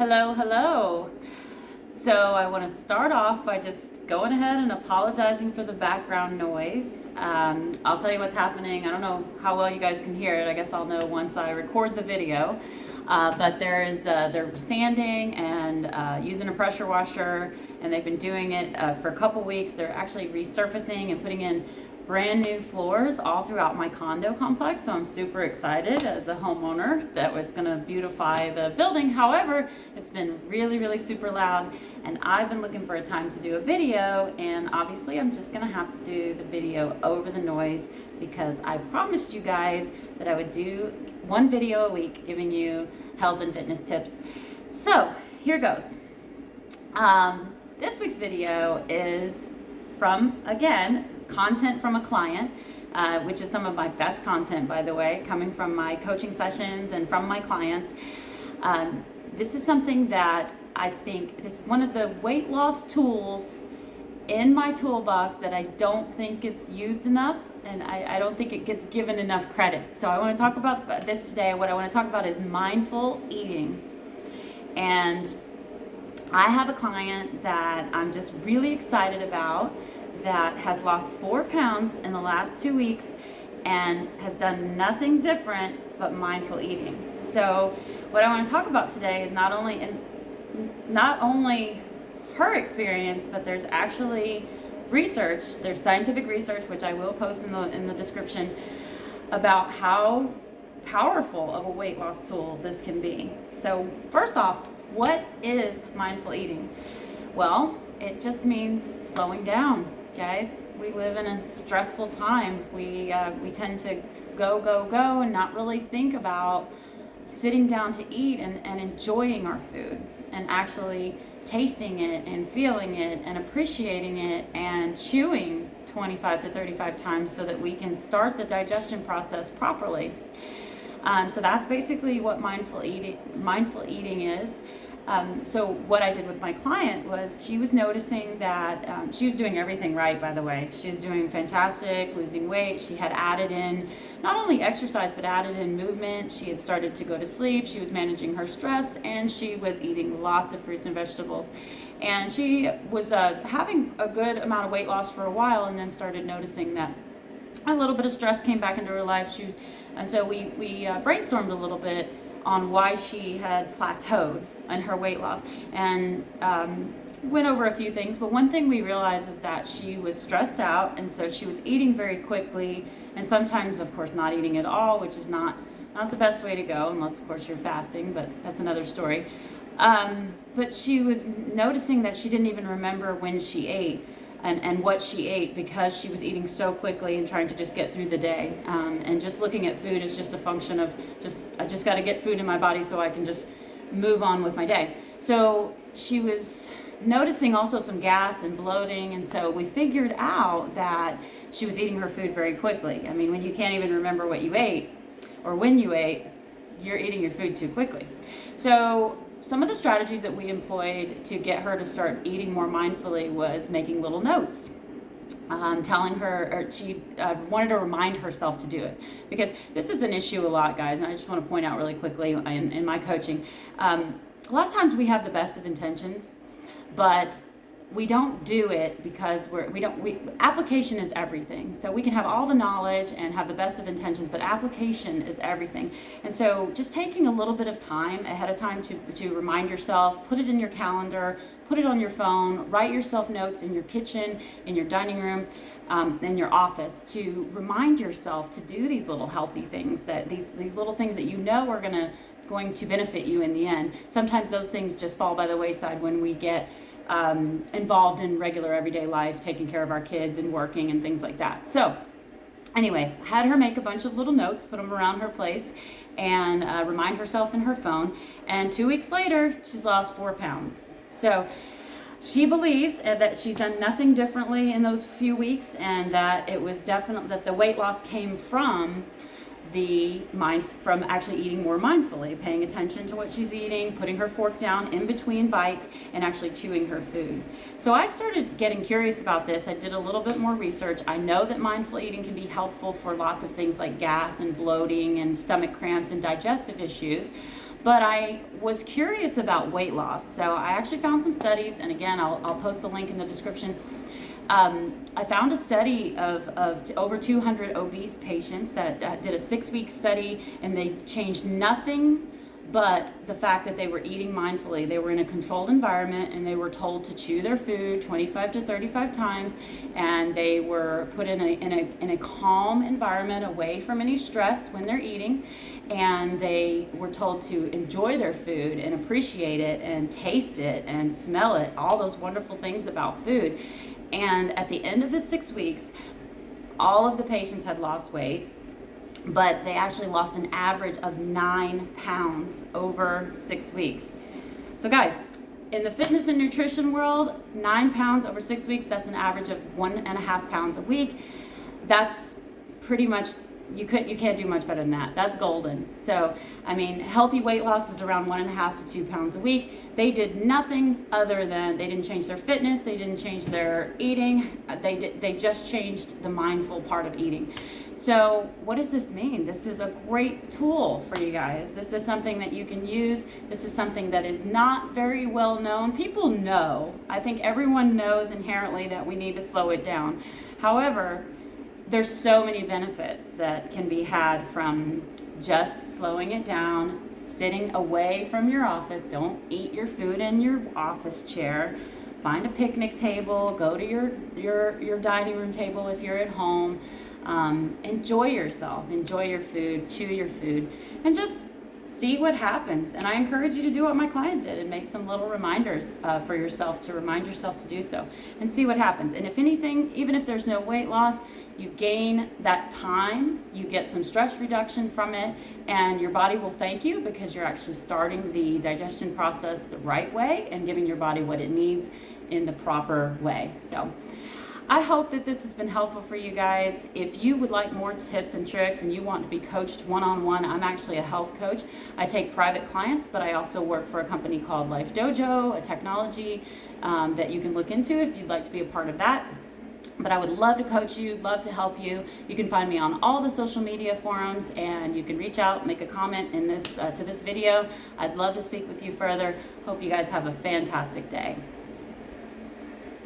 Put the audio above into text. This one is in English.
Hello, hello. So I want to start off by just going ahead and apologizing for the background noise. I'll tell you what's happening. I don't know how well you guys can hear it. I guess I'll know once I record the video. But they're sanding and using a pressure washer, and they've been doing it for a couple weeks. They're actually resurfacing and putting in brand new floors all throughout my condo complex, so I'm super excited as a homeowner that it's going to beautify the building. However, it's been really super loud, and I've been looking for a time to do a video, and obviously I'm just going to have to do the video over the noise because I promised you guys that I would do one video a week giving you health and fitness tips. So here goes. This week's video is from, again, content from a client, which is some of my best content, by the way, coming from my coaching sessions and from my clients. This is something that I think, this is one of the weight loss tools in my toolbox that I don't think it's used enough, and I don't think it gets given enough credit. So I want to talk about this today. What I want to talk about is mindful eating. And I have a client that I'm just really excited about that has lost 4 pounds in the last 2 weeks and has done nothing different but mindful eating. So what I want to talk about today is not only her experience, but there's actually research, there's scientific research, which I will post in the description, about how powerful of a weight loss tool this can be. So first off, what is mindful eating? Well, it just means slowing down, guys. We live in a stressful time. We tend to go and not really think about sitting down to eat and enjoying our food and actually tasting it and feeling it and appreciating it and chewing 25 to 35 times so that we can start the digestion process properly. So that's basically what mindful eating is. So what I did with my client was she was noticing that she was doing everything right, by the way. She was doing fantastic, losing weight. She had added in not only exercise, but added in movement. She had started to go to sleep. She was managing her stress, and she was eating lots of fruits and vegetables. And she was having a good amount of weight loss for a while, and then started noticing that a little bit of stress came back into her life. And so we brainstormed a little bit on why she had plateaued in her weight loss, and went over a few things. But one thing we realized is that she was stressed out, and so she was eating very quickly, and sometimes, of course, not eating at all, which is not the best way to go, unless, of course, you're fasting, but that's another story. But she was noticing that she didn't even remember when she ate and what she ate because she was eating so quickly and trying to just get through the day. And just looking at food is just a function of I just got to get food in my body so I can just move on with my day. So she was noticing also some gas and bloating, and so we figured out that she was eating her food very quickly. I mean, when you can't even remember what you ate or when you ate, you're eating your food too quickly. So some of the strategies that we employed to get her to start eating more mindfully was making little notes, telling her, or she wanted to remind herself to do it, because this is an issue a lot, guys, and I just want to point out really quickly in my coaching. A lot of times we have the best of intentions, but we don't do it because application is everything. So we can have all the knowledge and have the best of intentions, but application is everything. And so just taking a little bit of time ahead of time to remind yourself, put it in your calendar, put it on your phone, write yourself notes in your kitchen, in your dining room, in your office, to remind yourself to do these little healthy things, that these little things that you know are going to benefit you in the end. Sometimes those things just fall by the wayside when we get involved in regular everyday life, taking care of our kids and working and things like that. So anyway, had her make a bunch of little notes, put them around her place, and remind herself in her phone. And 2 weeks later, she's lost 4 pounds. So she believes that she's done nothing differently in those few weeks, and that it was definitely that the weight loss came from from actually eating more mindfully, paying attention to what she's eating, putting her fork down in between bites, and actually chewing her food. So I started getting curious about this. I did a little bit more research. I know that mindful eating can be helpful for lots of things like gas and bloating and stomach cramps and digestive issues. But I was curious about weight loss, so I actually found some studies, and again, I'll post the link in the description. I found a study of over 200 obese patients that did a 6-week study, and they changed nothing but the fact that they were eating mindfully. They were in a controlled environment, and they were told to chew their food 25 to 35 times, and they were put in a calm environment away from any stress when they're eating, and they were told to enjoy their food and appreciate it and taste it and smell it, all those wonderful things about food. And at the end of the 6 weeks, all of the patients had lost weight, but they actually lost an average of 9 pounds over 6 weeks. So guys, in the fitness and nutrition world, 9 pounds over 6 weeks, that's an average of 1.5 pounds a week. That's pretty much, you can't do much better than that. That's golden. So, I mean, healthy weight loss is around 1.5 to 2 pounds a week. They did nothing other than, they didn't change their fitness, they didn't change their eating, they just changed the mindful part of eating. So what does this mean? This is a great tool for you guys. This is something that you can use. This is something that is not very well known. People know. I think everyone knows inherently that we need to slow it down. However, there's so many benefits that can be had from just slowing it down, sitting away from your office. Don't eat your food in your office chair. Find a picnic table, go to your dining room table if you're at home. Enjoy yourself, enjoy your food, chew your food, and just see what happens. And I encourage you to do what my client did and make some little reminders for yourself, to remind yourself to do so, and see what happens. And if anything, even if there's no weight loss, you gain that time, you get some stress reduction from it, and your body will thank you because you're actually starting the digestion process the right way and giving your body what it needs in the proper way. So I hope that this has been helpful for you guys. If you would like more tips and tricks and you want to be coached one-on-one, I'm actually a health coach. I take private clients, but I also work for a company called Life Dojo, a technology that you can look into if you'd like to be a part of that. But I would love to coach you, love to help you. You can find me on all the social media forums, and you can reach out, make a comment in this to this video. I'd love to speak with you further. Hope you guys have a fantastic day.